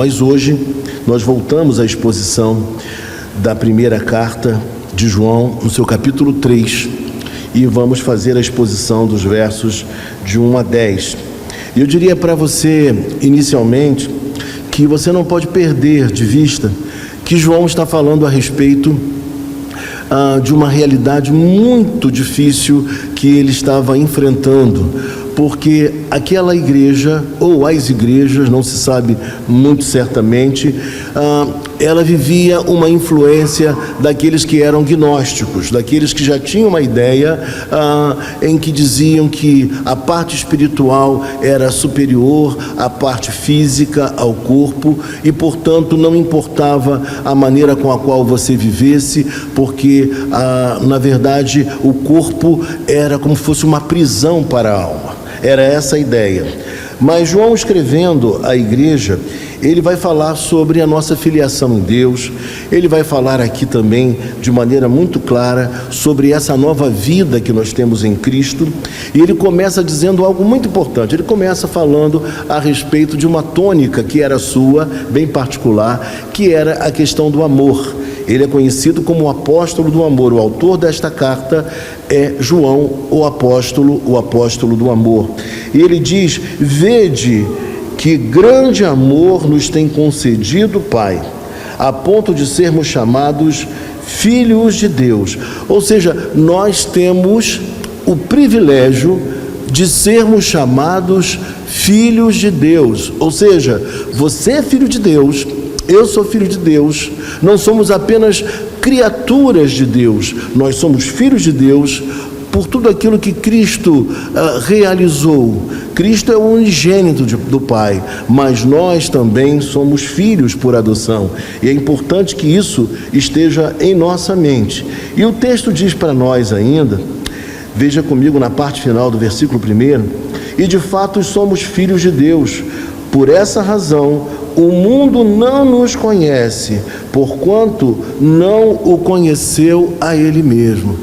Mas hoje nós voltamos à exposição da primeira carta de João, no seu capítulo 3, e vamos fazer a exposição dos versos de 1 a 10. E eu diria para você, inicialmente, que você não pode perder de vista que João está falando a respeito de uma realidade muito difícil que ele estava enfrentando, porque aquela igreja, ou as igrejas, não se sabe muito certamente, ela vivia uma influência daqueles que eram gnósticos, daqueles que já tinham uma ideia em que diziam que a parte espiritual era superior à parte física, ao corpo, e portanto não importava a maneira com a qual você vivesse, porque na verdade o corpo era como se fosse uma prisão para a alma. Era essa a ideia. Mas João, escrevendo à igreja, ele vai falar sobre a nossa filiação em Deus. Ele vai falar aqui também, de maneira muito clara, sobre essa nova vida que nós temos em Cristo. E ele começa dizendo algo muito importante. Ele começa falando a respeito de uma tônica que era sua, bem particular, que era a questão do amor. Ele é conhecido como o apóstolo do amor. O autor desta carta é João, o apóstolo do amor. E ele diz: vede que grande amor nos tem concedido o Pai, a ponto de sermos chamados filhos de Deus. Ou seja, nós temos o privilégio de sermos chamados filhos de Deus. Ou seja, você é filho de Deus, eu sou filho de Deus. Não somos apenas criaturas de Deus, nós somos filhos de Deus por tudo aquilo que Cristo realizou. Cristo é o unigênito do Pai, mas nós também somos filhos por adoção, e é importante que isso esteja em nossa mente. E o texto diz para nós ainda, veja comigo na parte final do versículo 1, e de fato somos filhos de Deus. Por essa razão o mundo não nos conhece, porquanto não o conheceu a Ele mesmo.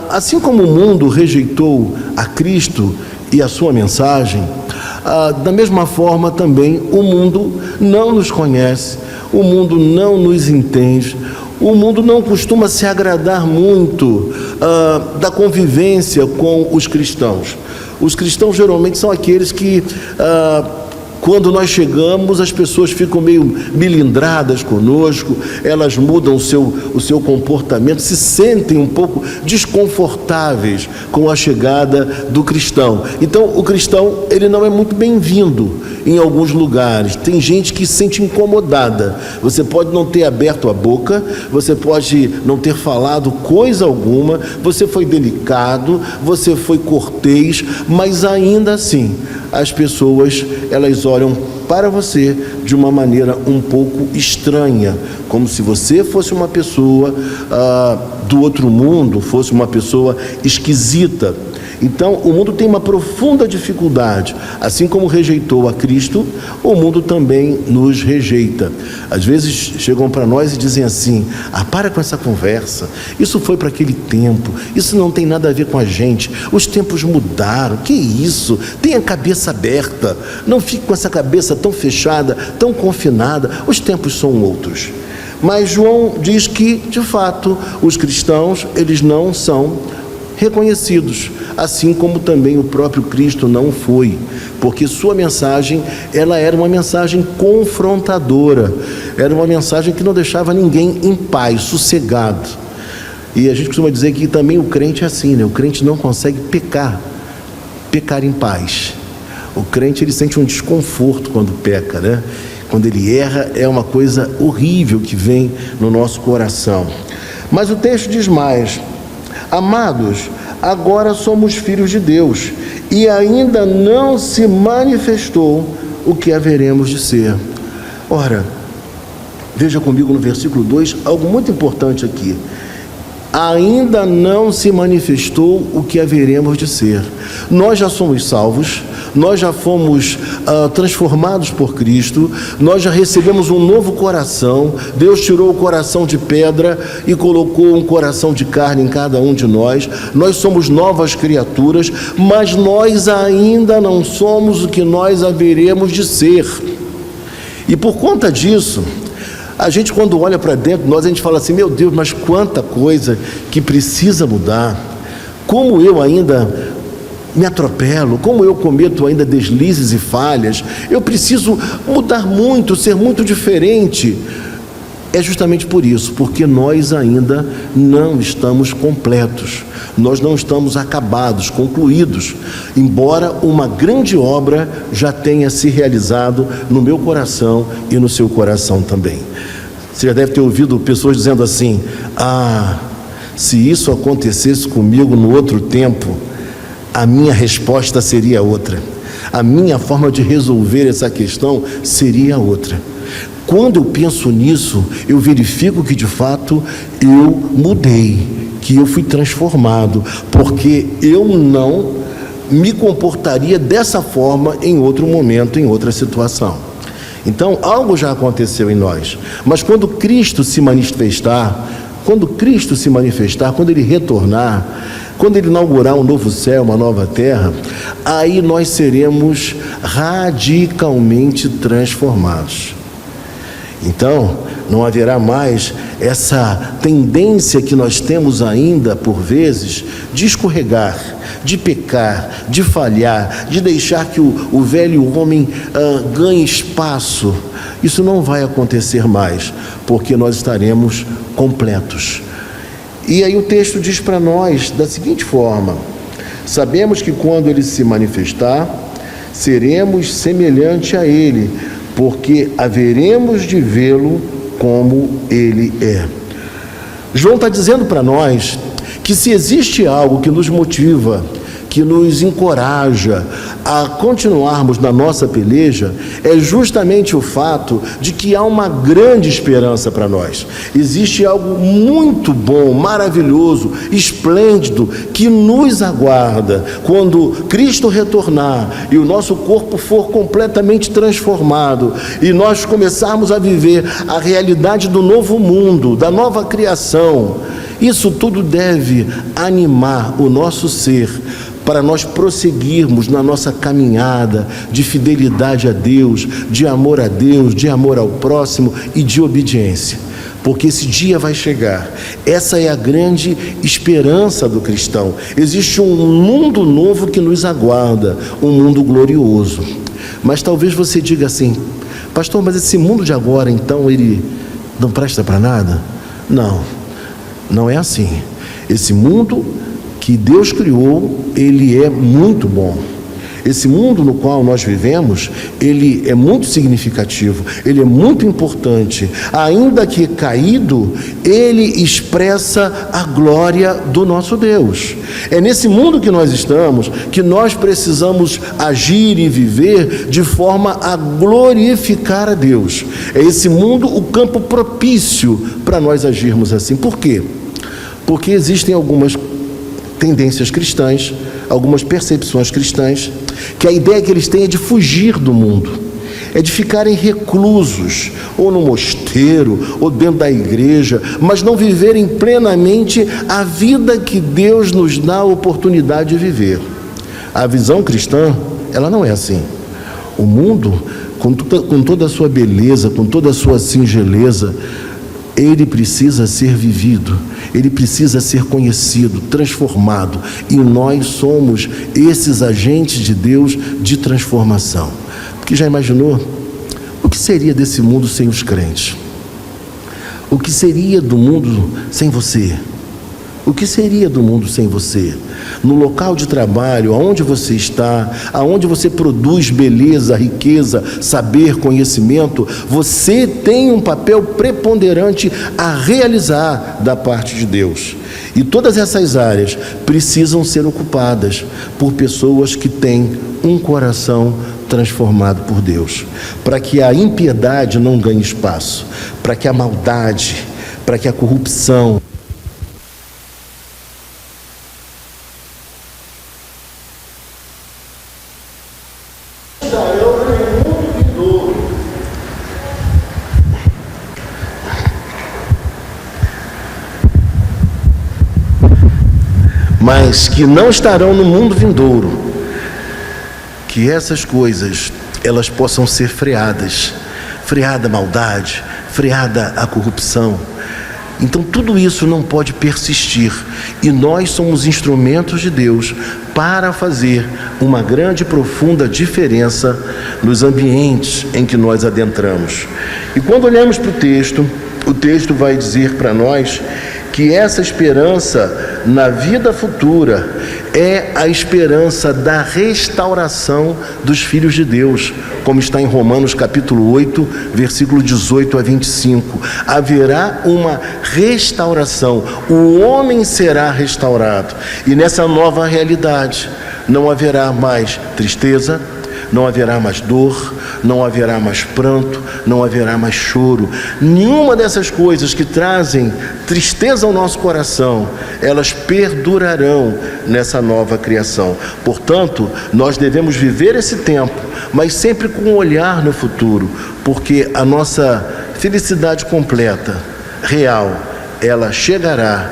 Assim como o mundo rejeitou a Cristo e a sua mensagem, da mesma forma também o mundo não nos conhece, o mundo não nos entende, o mundo não costuma se agradar muito da convivência com os cristãos. Os cristãos geralmente são aqueles que quando nós chegamos, as pessoas ficam meio melindradas conosco, elas mudam o seu comportamento, se sentem um pouco desconfortáveis com a chegada do cristão. Então, o cristão, ele não é muito bem-vindo em alguns lugares. Tem gente que se sente incomodada. Você pode não ter aberto a boca, você pode não ter falado coisa alguma, você foi delicado, você foi cortês, mas ainda assim, as pessoas, elas olham para você de uma maneira um pouco estranha, como se você fosse uma pessoa do outro mundo, fosse uma pessoa esquisita. Então, o mundo tem uma profunda dificuldade. Assim como rejeitou a Cristo, o mundo também nos rejeita. Às vezes chegam para nós e dizem assim: para com essa conversa, isso foi para aquele tempo, isso não tem nada a ver com a gente, os tempos mudaram, que isso? Tenha a cabeça aberta, não fique com essa cabeça tão fechada, tão confinada, os tempos são outros. Mas João diz que, de fato, os cristãos, eles não são reconhecidos, assim como também o próprio Cristo não foi, porque sua mensagem, ela era uma mensagem confrontadora, era uma mensagem que não deixava ninguém em paz, sossegado. E a gente costuma dizer que também o crente é assim, né? O crente não consegue pecar em paz. O crente, ele sente um desconforto quando peca, né? Quando ele erra, é uma coisa horrível que vem no nosso coração. Mas o texto diz mais: amados, agora somos filhos de Deus, e ainda não se manifestou o que haveremos de ser. Ora, veja comigo no versículo 2, algo muito importante aqui. Ainda não se manifestou o que haveremos de ser. Nós já somos salvos, nós já fomos transformados por Cristo, nós já recebemos um novo coração. Deus tirou o coração de pedra e colocou um coração de carne em cada um de nós. Nós somos novas criaturas, mas nós ainda não somos o que nós haveremos de ser. E por conta disso, a gente, quando olha para dentro de nós, a gente fala assim: meu Deus, mas quanta coisa que precisa mudar, como eu ainda me atropelo, como eu cometo ainda deslizes e falhas, eu preciso mudar muito, ser muito diferente. É justamente por isso, porque nós ainda não estamos completos, nós não estamos acabados, concluídos, embora uma grande obra já tenha se realizado no meu coração e no seu coração também. Você já deve ter ouvido pessoas dizendo assim: ah, se isso acontecesse comigo no outro tempo, a minha resposta seria outra, a minha forma de resolver essa questão seria outra. Quando eu penso nisso, eu verifico que de fato eu mudei, que eu fui transformado, porque eu não me comportaria dessa forma em outro momento, em outra situação. Então, algo já aconteceu em nós, mas quando Cristo se manifestar, quando Ele retornar, quando Ele inaugurar um novo céu, uma nova terra, aí nós seremos radicalmente transformados. Então, não haverá mais essa tendência que nós temos ainda, por vezes, de escorregar, de pecar, de falhar, de deixar que o velho homem ganhe espaço. Isso não vai acontecer mais, porque nós estaremos completos. E aí o texto diz para nós da seguinte forma: sabemos que quando Ele se manifestar, seremos semelhante a Ele, porque haveremos de vê-lo como Ele é. João está dizendo para nós que se existe algo que nos motiva, que nos encoraja a continuarmos na nossa peleja, é justamente o fato de que há uma grande esperança para nós. Existe algo muito bom, maravilhoso, esplêndido, que nos aguarda quando Cristo retornar e o nosso corpo for completamente transformado e nós começarmos a viver a realidade do novo mundo, da nova criação. Isso tudo deve animar o nosso ser para nós prosseguirmos na nossa caminhada de fidelidade a Deus, de amor a Deus, de amor ao próximo e de obediência. Porque esse dia vai chegar. Essa é a grande esperança do cristão. Existe um mundo novo que nos aguarda, um mundo glorioso. Mas talvez você diga assim: pastor, mas esse mundo de agora, então, ele não presta para nada? Não, não é assim. Esse mundo que Deus criou, ele é muito bom. Esse mundo no qual nós vivemos, ele é muito significativo, ele é muito importante. Ainda que caído, ele expressa a glória do nosso Deus. É nesse mundo que nós estamos que nós precisamos agir e viver de forma a glorificar a Deus. É esse mundo o campo propício para nós agirmos assim. Por quê? Porque existem algumas tendências cristãs, algumas percepções cristãs, que a ideia que eles têm é de fugir do mundo, é de ficarem reclusos, ou no mosteiro, ou dentro da igreja, mas não viverem plenamente a vida que Deus nos dá a oportunidade de viver. A visão cristã, ela não é assim. O mundo, com toda a sua beleza, com toda a sua singeleza, ele precisa ser vivido, ele precisa ser conhecido, transformado, e nós somos esses agentes de Deus de transformação. Porque já imaginou? O que seria desse mundo sem os crentes? O que seria do mundo sem você? O que seria do mundo sem você? No local de trabalho, aonde você está, aonde você produz beleza, riqueza, saber, conhecimento, você tem um papel preponderante a realizar da parte de Deus. E todas essas áreas precisam ser ocupadas por pessoas que têm um coração transformado por Deus, para que a impiedade não ganhe espaço, para que a maldade, para que a corrupção, mas que não estarão no mundo vindouro, que essas coisas elas possam ser freadas, freada a maldade, freada a corrupção. Então tudo isso não pode persistir, e nós somos instrumentos de Deus para fazer uma grande e profunda diferença nos ambientes em que nós adentramos. E quando olhamos para o texto vai dizer para nós que essa esperança na vida futura é a esperança da restauração dos filhos de Deus, como está em Romanos capítulo 8, versículo 18 a 25. Haverá uma restauração, o homem será restaurado, e nessa nova realidade não haverá mais tristeza, não haverá mais dor, não haverá mais pranto, não haverá mais choro. Nenhuma dessas coisas que trazem tristeza ao nosso coração, elas perdurarão nessa nova criação. Portanto, nós devemos viver esse tempo, mas sempre com um olhar no futuro, porque a nossa felicidade completa, real, ela chegará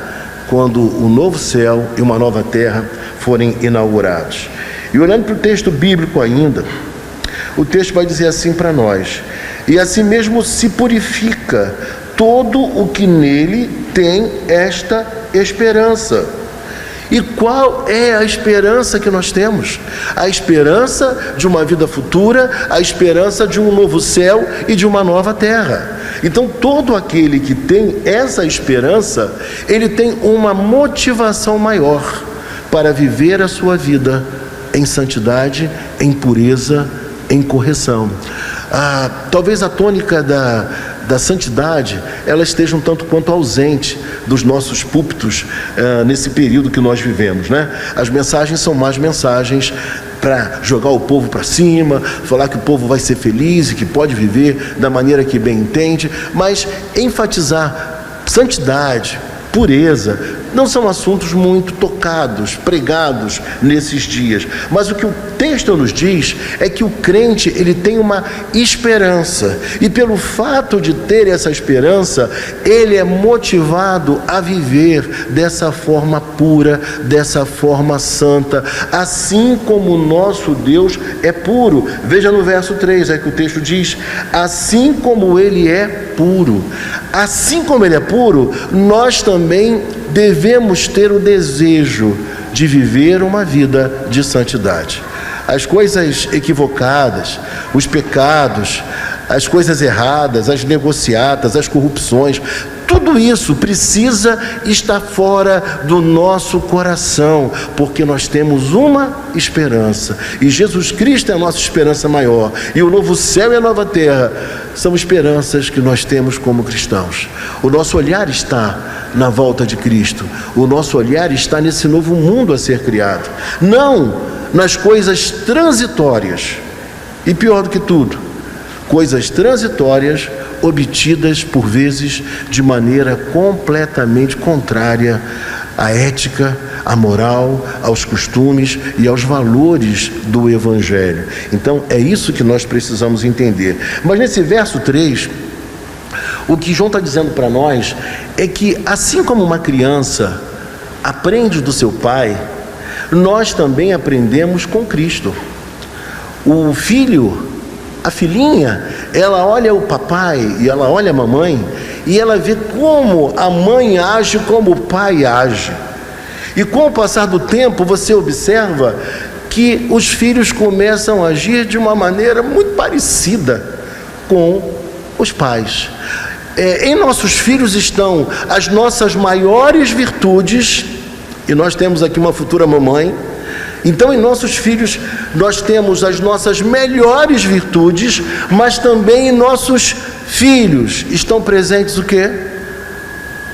quando o novo céu e uma nova terra forem inaugurados. E olhando para o texto bíblico ainda, o texto vai dizer assim para nós: e assim mesmo se purifica todo o que nele tem esta esperança. E qual é a esperança que nós temos? A esperança de uma vida futura, a esperança de um novo céu e de uma nova terra. Então todo aquele que tem essa esperança, ele tem uma motivação maior para viver a sua vida em santidade, em pureza, em correção. Talvez a tônica da santidade, ela esteja um tanto quanto ausente dos nossos púlpitos nesse período que nós vivemos, né? As mensagens são mais mensagens para jogar o povo para cima, falar que o povo vai ser feliz e que pode viver da maneira que bem entende, mas enfatizar santidade, pureza, não são assuntos muito tocados, pregados nesses dias. Mas o que o texto nos diz é que o crente, ele tem uma esperança, e pelo fato de ter essa esperança, ele é motivado a viver dessa forma pura, dessa forma santa, assim como o nosso Deus é puro. Veja no verso 3, é que o texto diz: assim como ele é puro. Assim como ele é puro, nós também devemos ter o desejo de viver uma vida de santidade. As coisas equivocadas, os pecados, as coisas erradas, as negociatas, as corrupções, tudo isso precisa estar fora do nosso coração, porque nós temos uma esperança, e Jesus Cristo é a nossa esperança maior, e o novo céu e a nova terra são esperanças que nós temos como cristãos. O nosso olhar está na volta de Cristo, o nosso olhar está nesse novo mundo a ser criado, não nas coisas transitórias, e pior do que tudo, coisas transitórias obtidas por vezes de maneira completamente contrária à ética, à moral, aos costumes e aos valores do Evangelho. Então é isso que nós precisamos entender. Mas nesse verso 3, o que João está dizendo para nós é que, assim como uma criança aprende do seu pai, nós também aprendemos com Cristo. O filho, a filhinha, ela olha o papai e ela olha a mamãe, e ela vê como a mãe age, como o pai age. E com o passar do tempo, você observa que os filhos começam a agir de uma maneira muito parecida com os pais. Em nossos filhos estão as nossas maiores virtudes, e nós temos aqui uma futura mamãe. Então, em nossos filhos, nós temos as nossas melhores virtudes, mas também em nossos filhos estão presentes o quê?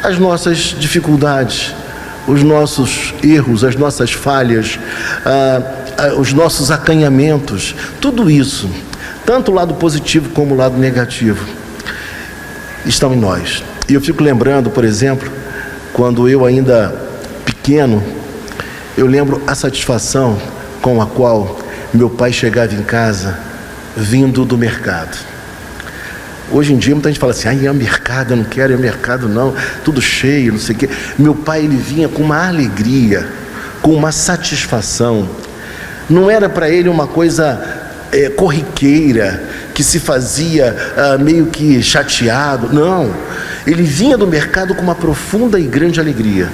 As nossas dificuldades, os nossos erros, as nossas falhas, os nossos acanhamentos, tudo isso, tanto o lado positivo como o lado negativo, estão em nós. E eu fico lembrando, por exemplo, quando eu ainda pequeno, eu lembro a satisfação com a qual meu pai chegava em casa vindo do mercado. Hoje em dia muita gente fala assim: ai, é o mercado, eu não quero ir ao mercado não, tudo cheio, não sei o quê. Meu pai, ele vinha com uma alegria, com uma satisfação. Não era para ele uma coisa corriqueira, que se fazia meio que chateado. Não, ele vinha do mercado com uma profunda e grande alegria.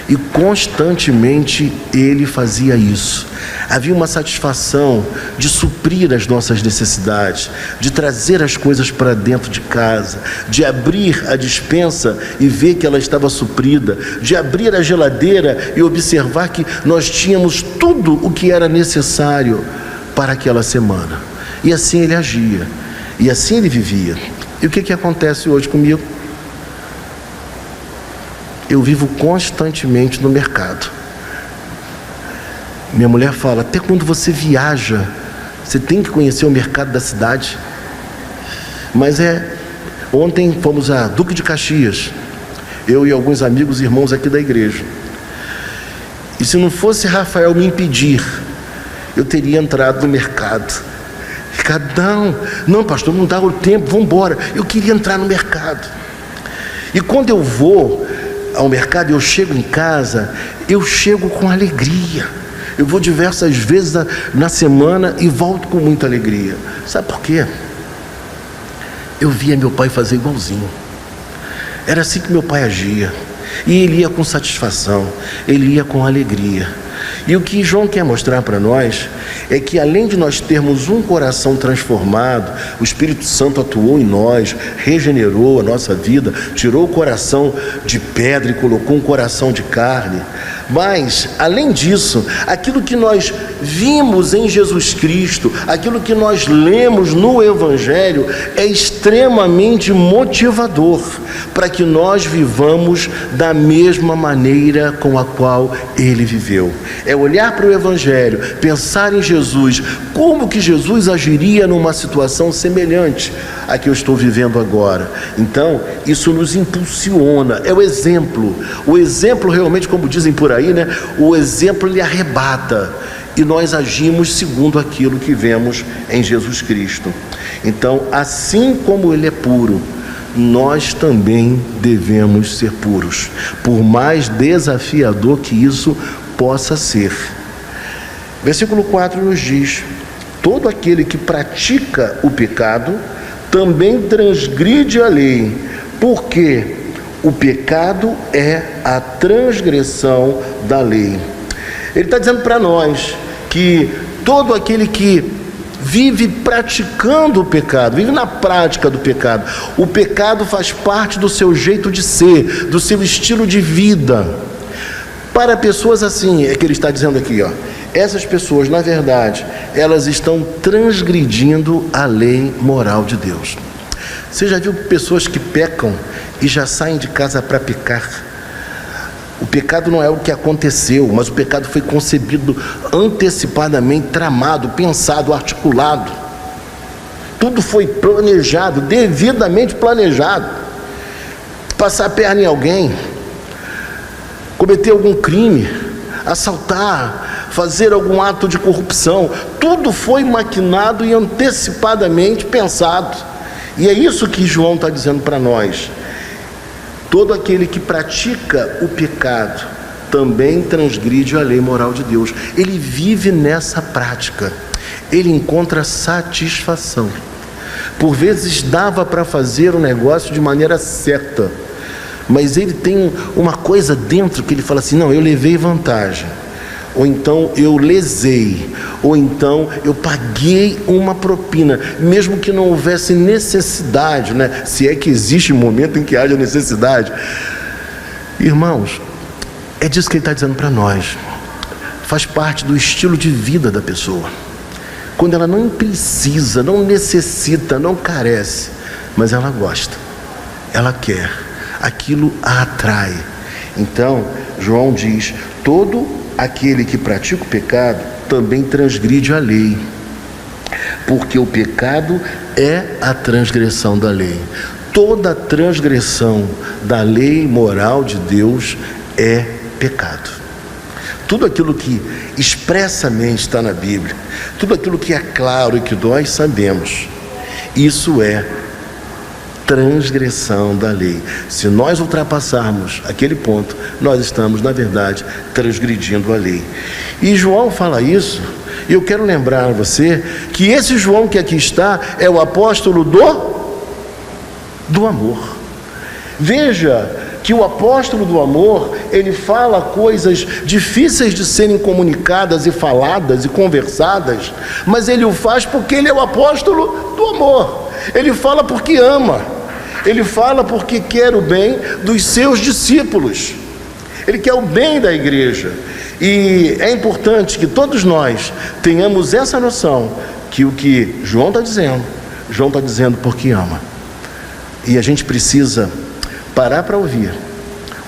E constantemente ele fazia isso. Havia uma satisfação de suprir as nossas necessidades, de trazer as coisas para dentro de casa, de abrir a despensa e ver que ela estava suprida, de abrir a geladeira e observar que nós tínhamos tudo o que era necessário para aquela semana. E assim ele agia, e assim ele vivia. E o que acontece hoje comigo? Eu vivo constantemente no mercado. Minha mulher fala, até quando você viaja, você tem que conhecer o mercado da cidade. Mas ontem fomos a Duque de Caxias, eu e alguns amigos e irmãos aqui da igreja. E se não fosse Rafael me impedir, eu teria entrado no mercado. Não pastor, não dá o tempo, vamos embora. Eu queria entrar no mercado. E quando eu vou ao mercado, eu chego em casa, eu chego com alegria. Eu vou diversas vezes na semana e volto com muita alegria. Sabe por quê? Eu via meu pai fazer igualzinho. Era assim que meu pai agia. E ele ia com satisfação, ele ia com alegria. E o que João quer mostrar para nós é que, além de nós termos um coração transformado, o Espírito Santo atuou em nós, regenerou a nossa vida, tirou o coração de pedra e colocou um coração de carne. Mas, além disso, aquilo que nós vimos em Jesus Cristo, aquilo que nós lemos no Evangelho, é extremamente motivador para que nós vivamos da mesma maneira com a qual ele viveu. É olhar para o Evangelho, pensar em Jesus, como que Jesus agiria numa situação semelhante à que eu estou vivendo agora. Então, isso nos impulsiona, é o exemplo. O exemplo realmente, como dizem por aí, né? O exemplo ele arrebata. E nós agimos segundo aquilo que vemos em Jesus Cristo. Então, assim como ele é puro, nós também devemos ser puros, por mais desafiador que isso possa ser. Versículo 4 nos diz: todo aquele que pratica o pecado também transgride a lei, porque o pecado é a transgressão da lei. Ele está dizendo para nós que todo aquele que vive praticando o pecado, vive na prática do pecado, o pecado faz parte do seu jeito de ser, do seu estilo de vida. Para pessoas assim, é que ele está dizendo aqui, essas pessoas, na verdade, elas estão transgredindo a lei moral de Deus. Você já viu pessoas que pecam e já saem de casa para pecar? O pecado não é o que aconteceu, mas o pecado foi concebido antecipadamente, tramado, pensado, articulado. Tudo foi planejado, devidamente planejado. Passar a perna em alguém, cometer algum crime, assaltar, fazer algum ato de corrupção, tudo foi maquinado e antecipadamente pensado. E é isso que João está dizendo para nós. Todo aquele que pratica o pecado também transgride a lei moral de Deus. Ele vive nessa prática, ele encontra satisfação. Por vezes dava para fazer o negócio de maneira certa, mas ele tem uma coisa dentro que ele fala assim: não, eu levei vantagem, ou então eu lesei, ou então eu paguei uma propina, mesmo que não houvesse necessidade, né? Se é que existe momento em que haja necessidade. Irmãos, é disso que ele está dizendo para nós. Faz parte do estilo de vida da pessoa. Quando ela não precisa, não necessita, não carece, mas ela gosta, ela quer, aquilo a atrai. Então, João diz: todo aquele que pratica o pecado também transgride a lei, porque o pecado é a transgressão da lei. Toda transgressão da lei moral de Deus é pecado. Tudo aquilo que expressamente está na Bíblia, tudo aquilo que é claro e que nós sabemos, isso é transgressão da lei. Se nós ultrapassarmos aquele ponto, nós estamos, na verdade, transgredindo a lei. E João fala isso, E eu quero lembrar a você que esse João que aqui está é o apóstolo do amor. Veja que o apóstolo do amor, ele fala coisas difíceis de serem comunicadas e faladas e conversadas, mas ele o faz porque ele é o apóstolo do amor. Ele fala porque ama, ele fala porque quer o bem dos seus discípulos, ele quer o bem da igreja. E é importante que todos nós tenhamos essa noção, que o que João está dizendo porque ama. E a gente precisa parar para ouvir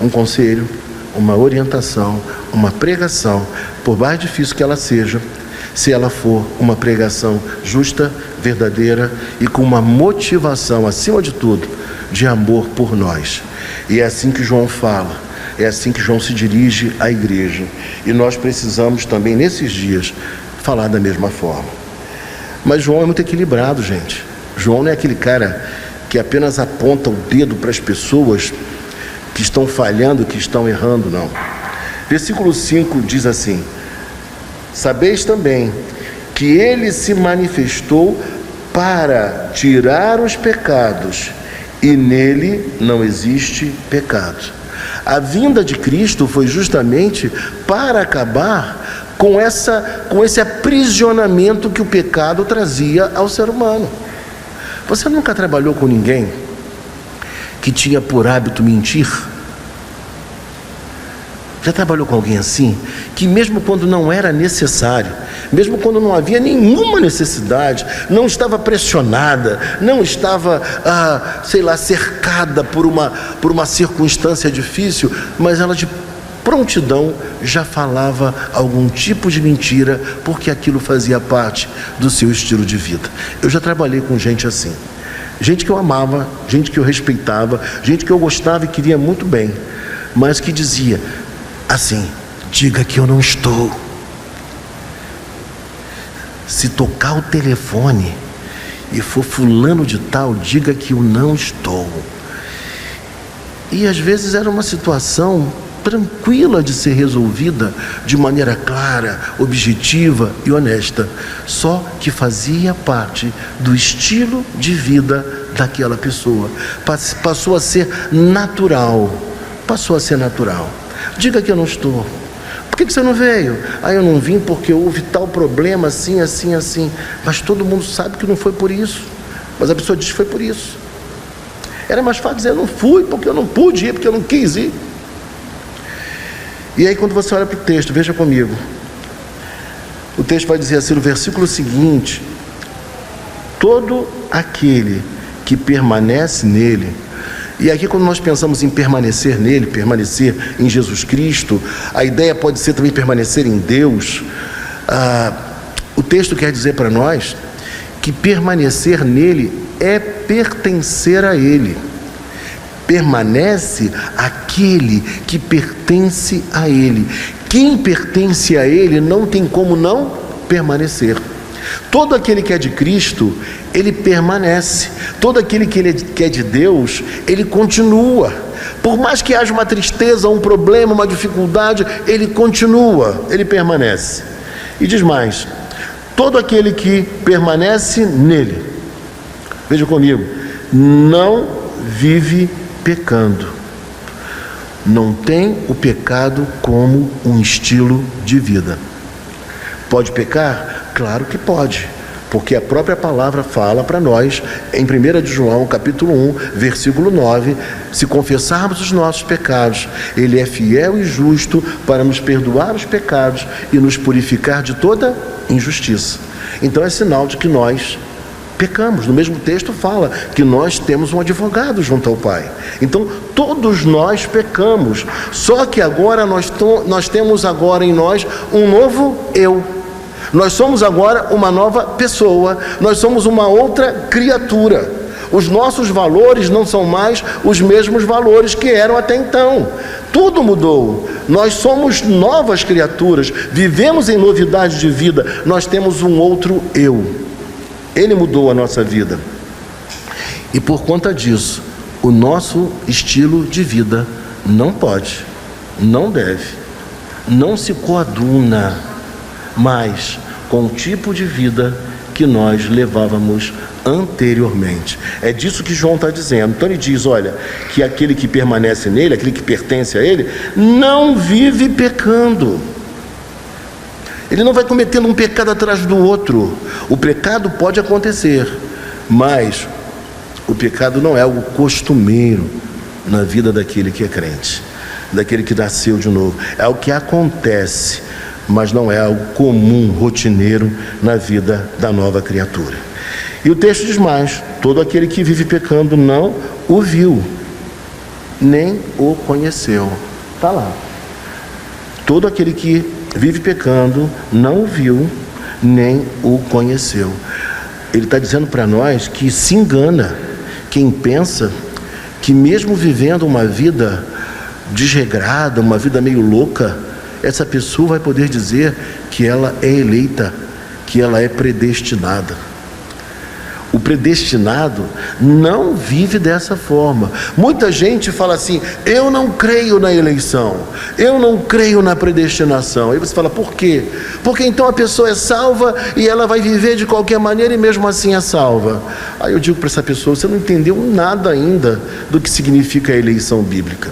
um conselho, uma orientação, uma pregação, por mais difícil que ela seja, se ela for uma pregação justa, verdadeira e com uma motivação, acima de tudo, de amor por nós. E é assim que João fala, é assim que João se dirige à igreja. E nós precisamos também, nesses dias, falar da mesma forma. Mas João é muito equilibrado, gente. João não é aquele cara que apenas aponta o dedo para as pessoas que estão falhando, que estão errando, não. Versículo 5 diz assim: sabeis também que ele se manifestou para tirar os pecados, e nele não existe pecado. A vinda de Cristo foi justamente para acabar com esse aprisionamento que o pecado trazia ao ser humano. Você nunca trabalhou com ninguém que tinha por hábito mentir? Já trabalhou com alguém assim? Que mesmo quando não era necessário, mesmo quando não havia nenhuma necessidade, não estava pressionada, não estava, cercada por uma circunstância difícil, mas ela de prontidão já falava algum tipo de mentira, porque aquilo fazia parte do seu estilo de vida. Eu já trabalhei com gente assim, gente que eu amava, gente que eu respeitava, gente que eu gostava e queria muito bem, mas que dizia assim: diga que eu não estou. Se tocar o telefone e for fulano de tal, diga que eu não estou. E às vezes era uma situação tranquila de ser resolvida de maneira clara, objetiva e honesta, só que fazia parte do estilo de vida daquela pessoa. Passou a ser natural. Diga que eu não estou. Por que você não veio? Eu não vim porque houve tal problema, assim. Mas todo mundo sabe que não foi por isso. Mas a pessoa diz que foi por isso. Era mais fácil dizer: eu não fui porque eu não pude ir, porque eu não quis ir. E aí, quando você olha para o texto, veja comigo. O texto vai dizer assim no versículo seguinte: todo aquele que permanece nele. E aqui, quando nós pensamos em permanecer nele, permanecer em Jesus Cristo, a ideia pode ser também permanecer em Deus. O texto quer dizer para nós que permanecer nele é pertencer a ele. Permanece aquele que pertence a ele. Quem pertence a ele não tem como não permanecer. Todo aquele que é de Cristo, ele permanece. Todo aquele que é de Deus, ele continua. Por mais que haja uma tristeza, um problema, uma dificuldade, ele continua, ele permanece. E diz mais: todo aquele que permanece nele, veja comigo, não vive pecando. Não tem o pecado como um estilo de vida. Pode pecar? Claro que pode, porque a própria palavra fala para nós, em 1 de João, capítulo 1, versículo 9, se confessarmos os nossos pecados, ele é fiel e justo para nos perdoar os pecados e nos purificar de toda injustiça. Então é sinal de que nós pecamos. No mesmo texto fala que nós temos um advogado junto ao Pai. Então todos nós pecamos, só que agora nós temos agora em nós um novo eu. Nós somos agora uma nova pessoa, nós somos uma outra criatura. Os nossos valores não são mais os mesmos valores que eram até então. Tudo mudou. Nós somos novas criaturas, vivemos em novidade de vida, nós temos um outro eu. Ele mudou a nossa vida. E por conta disso, o nosso estilo de vida não pode, não deve, não se coaduna mais com o tipo de vida que nós levávamos anteriormente. É disso que João está dizendo. Então ele diz, olha, que aquele que permanece nele, aquele que pertence a ele, não vive pecando. Ele não vai cometendo um pecado atrás do outro. O pecado pode acontecer, mas o pecado não é algo costumeiro na vida daquele que é crente, daquele que nasceu de novo. É algo que acontece, mas não é algo comum, rotineiro na vida da nova criatura. E o texto diz mais: todo aquele que vive pecando não o viu, nem o conheceu. Está lá. Todo aquele que vive pecando não o viu, nem o conheceu. Ele está dizendo para nós que se engana quem pensa que mesmo vivendo uma vida desregrada, uma vida meio louca, essa pessoa vai poder dizer que ela é eleita, que ela é predestinada. O predestinado não vive dessa forma. Muita gente fala assim: eu não creio na eleição, eu não creio na predestinação. Aí você fala: por quê? Porque então a pessoa é salva e ela vai viver de qualquer maneira e mesmo assim é salva. Aí eu digo para essa pessoa: você não entendeu nada ainda do que significa a eleição bíblica.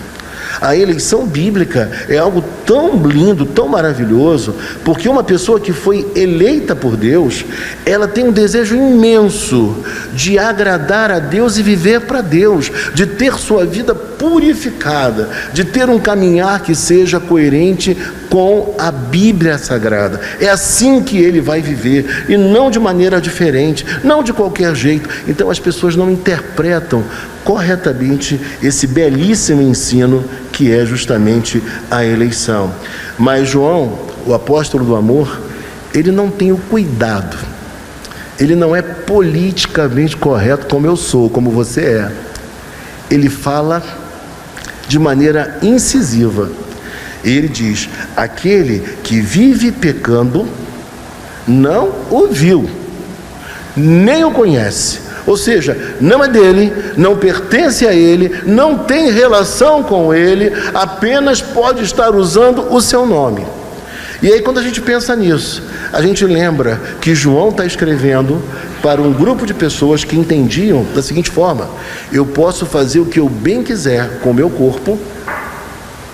A eleição bíblica é algo tão lindo, tão maravilhoso, porque uma pessoa que foi eleita por Deus, ela tem um desejo imenso de agradar a Deus e viver para Deus, de ter sua vida purificada, de ter um caminhar que seja coerente com a Bíblia Sagrada. É assim que ele vai viver, e não de maneira diferente, não de qualquer jeito. Então as pessoas não interpretam corretamente esse belíssimo ensino que é justamente a eleição. Mas João, o apóstolo do amor, ele não tem o cuidado, ele não é politicamente correto como eu sou, como você é. Ele fala de maneira incisiva. Ele diz: aquele que vive pecando não o viu, nem o conhece. Ou seja, não é dele, não pertence a ele, não tem relação com ele, apenas pode estar usando o seu nome. E aí, quando a gente pensa nisso, a gente lembra que João está escrevendo para um grupo de pessoas que entendiam da seguinte forma: eu posso fazer o que eu bem quiser com o meu corpo,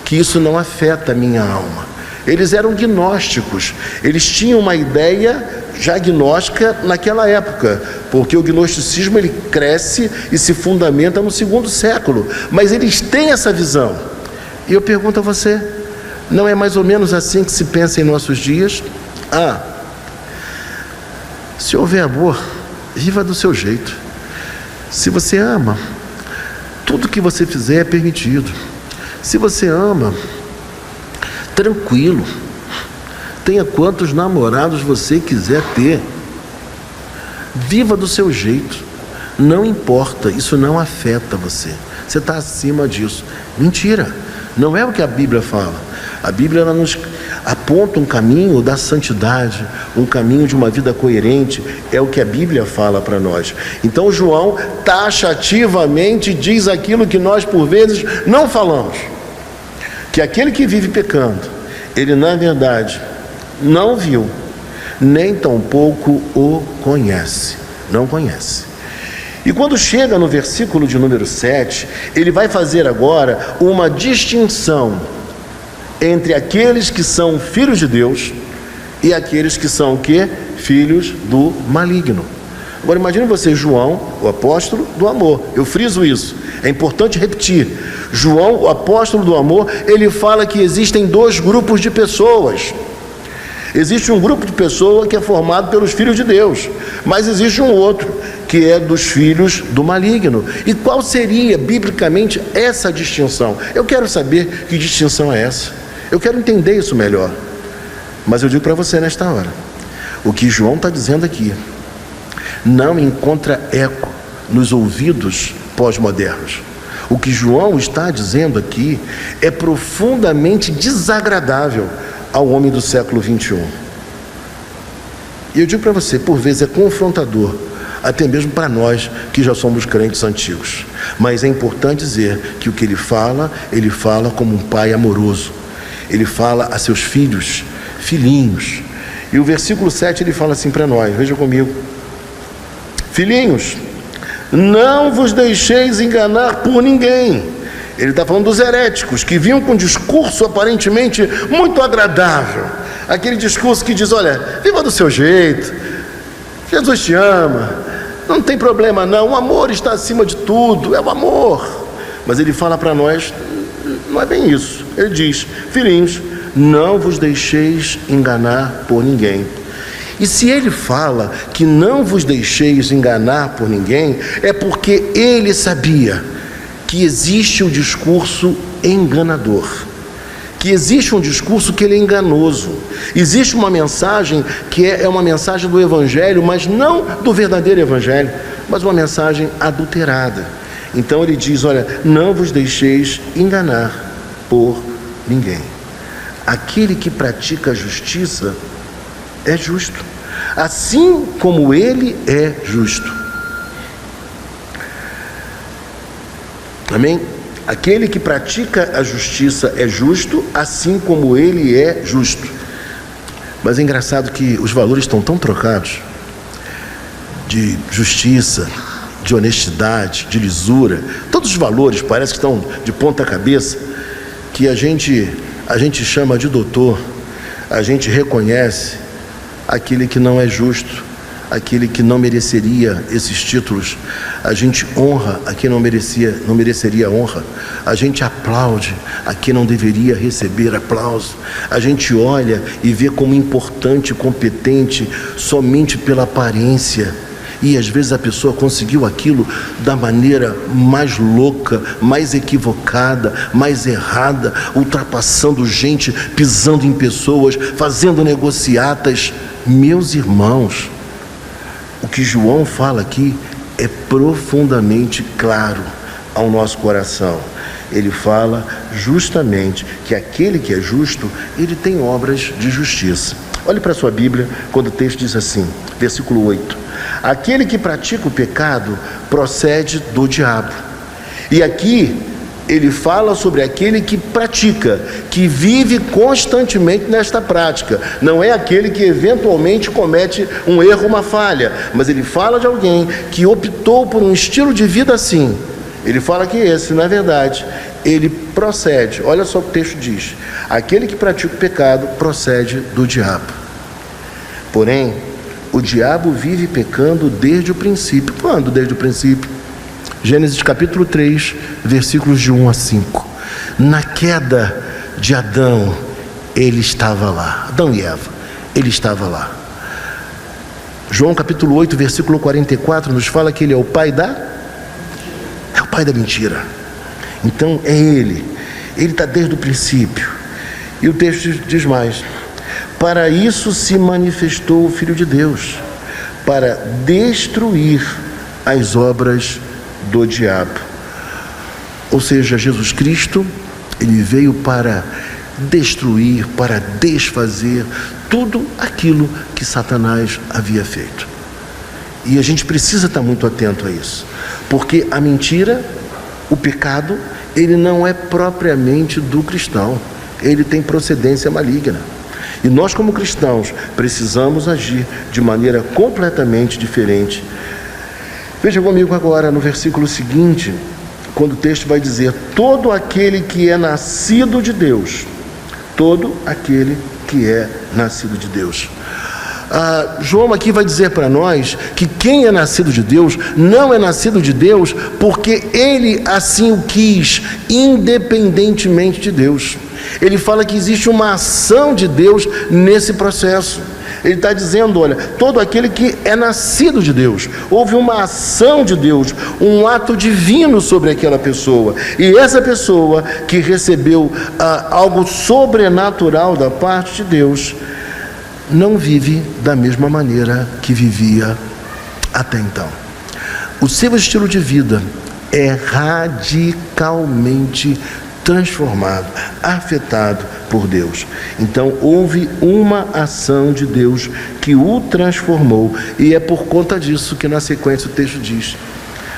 que isso não afeta a minha alma. Eles eram gnósticos, eles tinham uma ideia já gnóstica naquela época, porque o gnosticismo ele cresce e se fundamenta no 2º século, mas eles têm essa visão. E eu pergunto a você: não é mais ou menos assim que se pensa em nossos dias? Se houver amor, viva do seu jeito. Se você ama, tudo que você fizer é permitido. Se você ama, tranquilo, tenha quantos namorados você quiser ter, viva do seu jeito, não importa, isso não afeta você, você está acima disso. Mentira, não é o que a Bíblia fala. A Bíblia ela nos aponta um caminho da santidade, um caminho de uma vida coerente, é o que a Bíblia fala para nós. Então João taxativamente diz aquilo que nós por vezes não falamos, que aquele que vive pecando, ele na verdade não viu, nem tampouco o conhece, não conhece. E quando chega no versículo de número 7, ele vai fazer agora uma distinção entre aqueles que são filhos de Deus e aqueles que são o quê? Filhos do maligno. Agora imagine você, João, o apóstolo do amor. Eu friso isso, é importante repetir. João, o apóstolo do amor, ele fala que existem 2 grupos de pessoas. Existe um grupo de pessoas que é formado pelos filhos de Deus, mas existe um outro que é dos filhos do maligno. E qual seria, biblicamente, essa distinção? Eu quero saber que distinção é essa. Eu quero entender isso melhor. Mas eu digo para você nesta hora, o que João está dizendo aqui não encontra eco nos ouvidos pós-modernos. O que João está dizendo aqui é profundamente desagradável ao homem do século 21. E eu digo para você, por vezes é confrontador, até mesmo para nós que já somos crentes antigos. Mas é importante dizer que o que ele fala como um pai amoroso. Ele fala a seus filhos, filhinhos. E o versículo 7 ele fala assim para nós, veja comigo: filhinhos, não vos deixeis enganar por ninguém. Ele está falando dos heréticos, que vinham com um discurso aparentemente muito agradável. Aquele discurso que diz: olha, viva do seu jeito, Jesus te ama, não tem problema não, o amor está acima de tudo, é o amor. Mas ele fala para nós, não é bem isso. Ele diz: filhinhos, não vos deixeis enganar por ninguém. E se ele fala que não vos deixeis enganar por ninguém, é porque ele sabia que existe o discurso enganador, que existe um discurso que ele é enganoso. Existe uma mensagem que é uma mensagem do Evangelho, mas não do verdadeiro Evangelho, mas uma mensagem adulterada. Então ele diz: olha, não vos deixeis enganar por ninguém. Aquele que pratica a justiça é justo, assim como ele é justo. Amém? Aquele que pratica a justiça é justo, assim como ele é justo. Mas é engraçado que os valores estão tão trocados, de justiça, de honestidade, de lisura, todos os valores parece que estão de ponta cabeça, que a gente chama de doutor, a gente reconhece aquele que não é justo, aquele que não mereceria esses títulos, a gente honra a quem não mereceria honra, a gente aplaude a quem não deveria receber aplauso, a gente olha e vê como importante e competente somente pela aparência, e às vezes a pessoa conseguiu aquilo da maneira mais louca, mais equivocada, mais errada, ultrapassando gente, pisando em pessoas, fazendo negociatas. Meus irmãos, o que João fala aqui é profundamente claro ao nosso coração. Ele fala justamente que aquele que é justo, ele tem obras de justiça. Olhe para a sua Bíblia, quando o texto diz assim, versículo 8: aquele que pratica o pecado procede do diabo. E aqui ele fala sobre aquele que pratica, que vive constantemente nesta prática. Não é aquele que eventualmente comete um erro, uma falha, mas ele fala de alguém que optou por um estilo de vida assim. Ele fala que esse, na verdade, ele procede. Olha só o que o texto diz: aquele que pratica o pecado procede do diabo. Porém, o diabo vive pecando desde o princípio. Quando desde o princípio? Gênesis capítulo 3, versículos de 1 a 5. Na queda de Adão, ele estava lá. Adão e Eva, ele estava lá. João capítulo 8, versículo 44, nos fala que ele é o pai da mentira. Então é ele está desde o princípio. E o texto diz mais: para isso se manifestou o Filho de Deus, para destruir as obras do diabo. Ou seja, Jesus Cristo, ele veio para destruir, para desfazer tudo aquilo que Satanás havia feito. E a gente precisa estar muito atento a isso, porque a mentira, o pecado, ele não é propriamente do cristão, ele tem procedência maligna. E nós, como cristãos, precisamos agir de maneira completamente diferente. Veja comigo agora no versículo seguinte, quando o texto vai dizer: todo aquele que é nascido de Deus, todo aquele que é nascido de Deus. João aqui vai dizer para nós que quem é nascido de Deus não é nascido de Deus porque ele assim o quis, independentemente de Deus. Ele fala que existe uma ação de Deus nesse processo. Ele está dizendo: olha, todo aquele que é nascido de Deus, houve uma ação de Deus, um ato divino sobre aquela pessoa, e essa pessoa que recebeu algo sobrenatural da parte de Deus, não vive da mesma maneira que vivia até então. O seu estilo de vida é radicalmente transformado, afetado por Deus. Então houve uma ação de Deus que o transformou, e é por conta disso que na sequência o texto diz: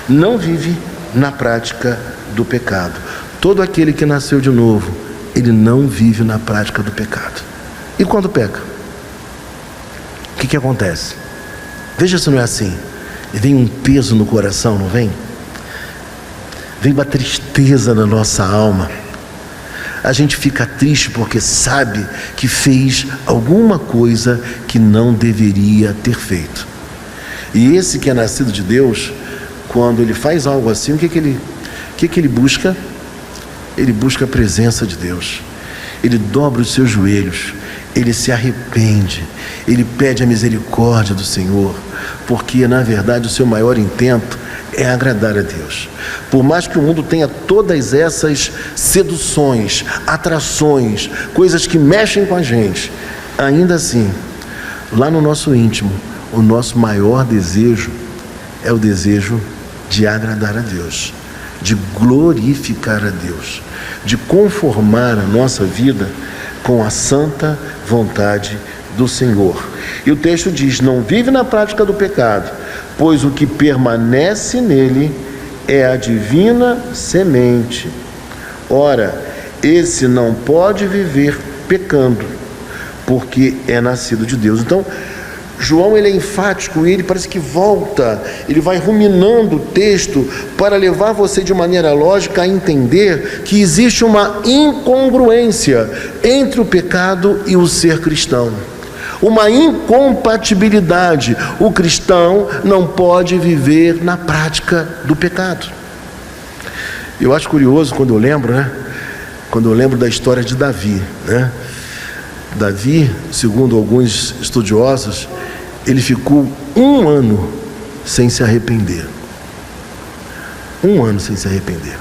não vive na prática do pecado. Todo aquele que nasceu de novo, ele não vive na prática do pecado. E quando peca? o que acontece? Veja se não é assim. Vem um peso no coração, não vem? Vem uma tristeza na nossa alma. A gente fica triste porque sabe que fez alguma coisa que não deveria ter feito. E esse que é nascido de Deus, quando ele faz algo assim, o que ele busca? Ele busca a presença de Deus. Ele dobra os seus joelhos, ele se arrepende, ele pede a misericórdia do Senhor, porque na verdade o seu maior intento é agradar a Deus. Por mais que o mundo tenha todas essas seduções, atrações, coisas que mexem com a gente, ainda assim, lá no nosso íntimo, o nosso maior desejo é o desejo de agradar a Deus, de glorificar a Deus, de conformar a nossa vida com a santa vontade do Senhor. E o texto diz: não vive na prática do pecado, pois o que permanece nele é a divina semente. Ora, esse não pode viver pecando, porque é nascido de Deus. Então, João ele é enfático, ele parece que volta, ele vai ruminando o texto para levar você de maneira lógica a entender que existe uma incongruência entre o pecado e o ser cristão. Uma incompatibilidade. O cristão não pode viver na prática do pecado. Eu acho curioso quando eu lembro, Quando eu lembro da história de Davi, Davi, segundo alguns estudiosos, ele ficou 1 ano sem se arrepender. 1 ano sem se arrepender.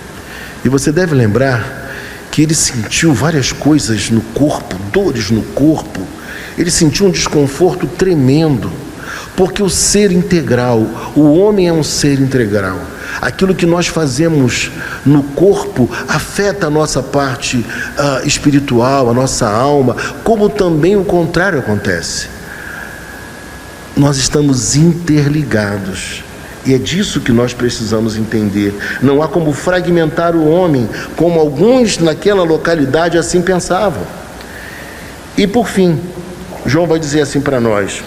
E você deve lembrar que ele sentiu várias coisas no corpo, dores no corpo. Ele sentiu um desconforto tremendo, porque o ser integral, o homem é um ser integral. Aquilo que nós fazemos no corpo afeta a nossa parte espiritual, a nossa alma, como também o contrário acontece. Nós estamos interligados, e é disso que nós precisamos entender. Não há como fragmentar o homem, como alguns naquela localidade assim pensavam. E por fim, João vai dizer assim para nós,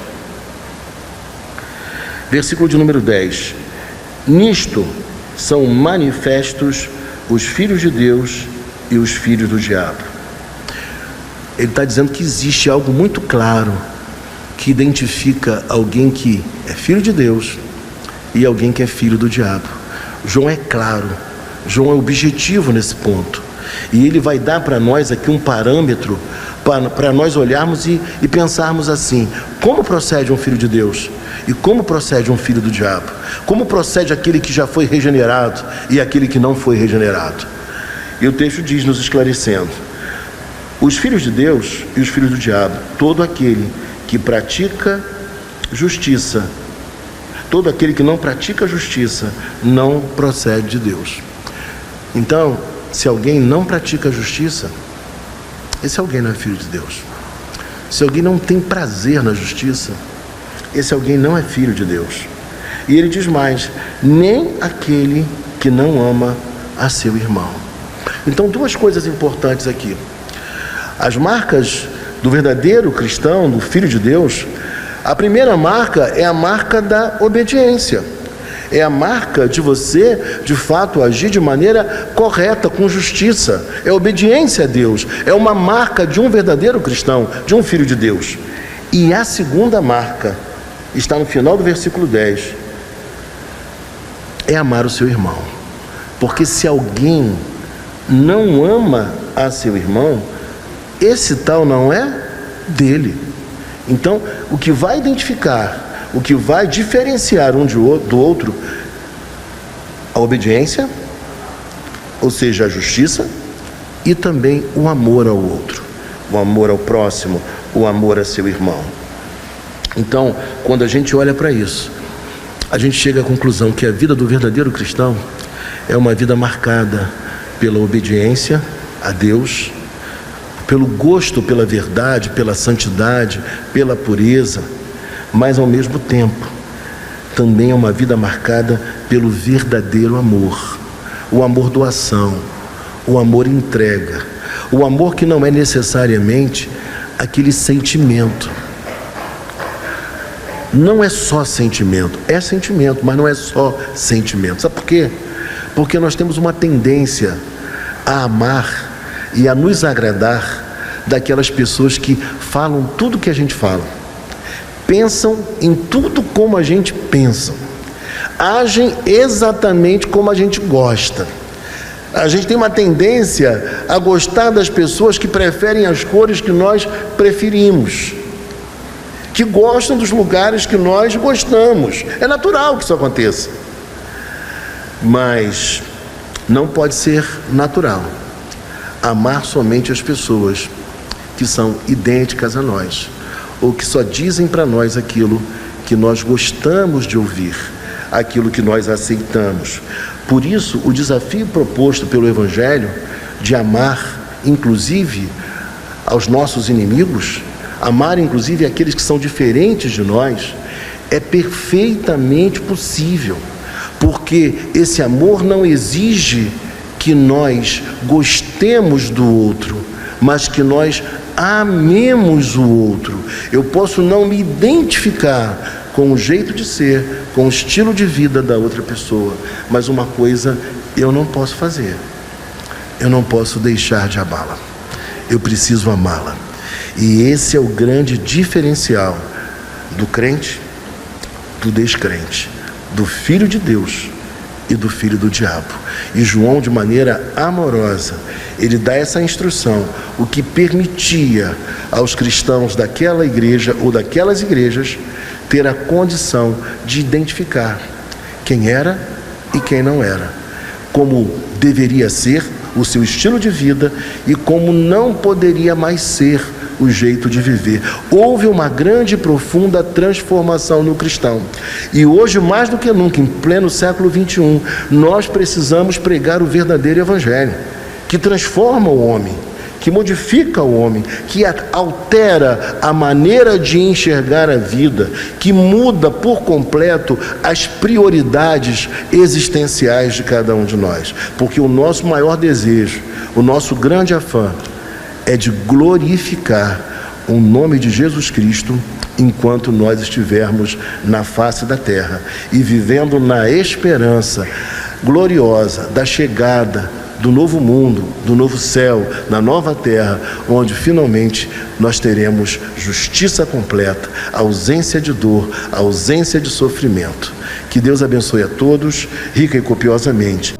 versículo de número 10: nisto são manifestos os filhos de Deus e os filhos do diabo. Ele está dizendo que existe algo muito claro que identifica alguém que é filho de Deus e alguém que é filho do diabo. João é claro, João é objetivo nesse ponto, e ele vai dar para nós aqui um parâmetro para nós olharmos e pensarmos assim: como procede um filho de Deus e como procede um filho do diabo? Como procede aquele que já foi regenerado e aquele que não foi regenerado? E o texto diz, nos esclarecendo: os filhos de Deus e os filhos do diabo, todo aquele que pratica justiça, todo aquele que não pratica justiça, não procede de Deus. Então, se alguém não pratica justiça, esse alguém não é filho de Deus. Se alguém não tem prazer na justiça, esse alguém não é filho de Deus. E ele diz mais: nem aquele que não ama a seu irmão. Então, 2 coisas importantes aqui. As marcas do verdadeiro cristão, do filho de Deus, a primeira marca é a marca da obediência. É a marca de você, de fato, agir de maneira correta, com justiça. É obediência a Deus. É uma marca de um verdadeiro cristão, de um filho de Deus. E a segunda marca está no final do versículo 10. É amar o seu irmão. Porque se alguém não ama a seu irmão, esse tal não é dele. Então, o que vai identificar, o que vai diferenciar um do outro, a obediência, ou seja, a justiça, e também o amor ao outro, o amor ao próximo, o amor a seu irmão. Então, quando a gente olha para isso, a gente chega à conclusão que a vida do verdadeiro cristão é uma vida marcada pela obediência a Deus, pelo gosto pela verdade, pela santidade, pela pureza, mas ao mesmo tempo também é uma vida marcada pelo verdadeiro amor, o amor doação, o amor entrega, o amor que não é necessariamente aquele sentimento. não é só sentimento. É sentimento, mas não é só sentimento. Sabe por quê? Porque nós temos uma tendência a amar e a nos agradar daquelas pessoas que falam tudo que a gente fala, pensam em tudo como a gente pensa, agem exatamente como a gente gosta. A gente tem uma tendência a gostar das pessoas que preferem as cores que nós preferimos, que gostam dos lugares que nós gostamos. É natural que isso aconteça. Mas não pode ser natural amar somente as pessoas que são idênticas a nós, ou que só dizem para nós aquilo que nós gostamos de ouvir, aquilo que nós aceitamos. Por isso, o desafio proposto pelo Evangelho de amar, inclusive, aos nossos inimigos, amar, inclusive, aqueles que são diferentes de nós, é perfeitamente possível, porque esse amor não exige que nós gostemos do outro, mas que nós amemos o outro. Eu posso não me identificar com o jeito de ser, com o estilo de vida da outra pessoa, mas uma coisa eu não posso fazer: eu não posso deixar de amá-la. Eu preciso amá-la. E esse é o grande diferencial do crente, do descrente, do filho de Deus e do filho do diabo. E João, de maneira amorosa, ele dá essa instrução, o que permitia aos cristãos daquela igreja ou daquelas igrejas ter a condição de identificar quem era e quem não era, como deveria ser o seu estilo de vida e como não poderia mais ser o jeito de viver. Houve uma grande e profunda transformação no cristão. E hoje, mais do que nunca, em pleno século XXI, nós precisamos pregar o verdadeiro evangelho, que transforma o homem, que modifica o homem, que altera a maneira de enxergar a vida, que muda por completo as prioridades existenciais de cada um de nós. Porque o nosso maior desejo, o nosso grande afã, é de glorificar o nome de Jesus Cristo enquanto nós estivermos na face da terra e vivendo na esperança gloriosa da chegada do novo mundo, do novo céu, na nova terra, onde finalmente nós teremos justiça completa, ausência de dor, ausência de sofrimento. Que Deus abençoe a todos, rica e copiosamente.